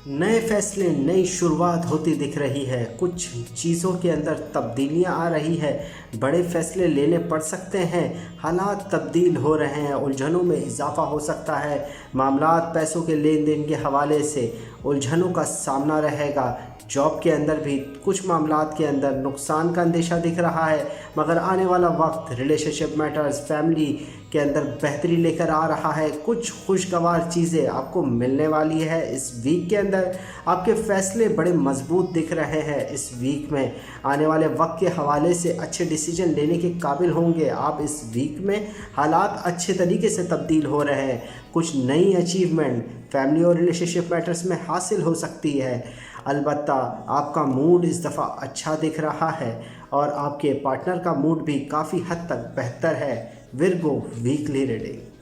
नए फैसले, नई शुरुआत होती दिख रही है। कुछ चीज़ों के अंदर तब्दीलियां आ रही है। बड़े फैसले लेने पड़ सकते हैं। हालात तब्दील हो रहे हैं। उलझनों में इजाफा हो सकता है। मामलात, पैसों के लेन देन के हवाले से उलझनों का सामना रहेगा। जॉब के अंदर भी कुछ मामलात के अंदर नुकसान का अंदेशा दिख रहा है, मगर आने वाला वक्त रिलेशनशिप मैटर्स, फैमिली के अंदर बेहतरी लेकर आ रहा है। कुछ खुशगवार चीज़ें आपको मिलने वाली है इस वीक के अंदर। आपके फैसले बड़े मजबूत दिख रहे हैं। इस वीक में आने वाले वक्त के हवाले से अच्छे डिसीजन लेने के काबिल होंगे आप। इस वीक में हालात अच्छे तरीके से तब्दील हो रहे हैं। कुछ नई अचीवमेंट फैमिली और रिलेशनशिप मैटर्स में हासिल हो सकती है। अलबत्ता आपका मूड इस दफ़ा अच्छा दिख रहा है और आपके पार्टनर का मूड भी काफ़ी हद तक बेहतर है। Virgo weekly reading.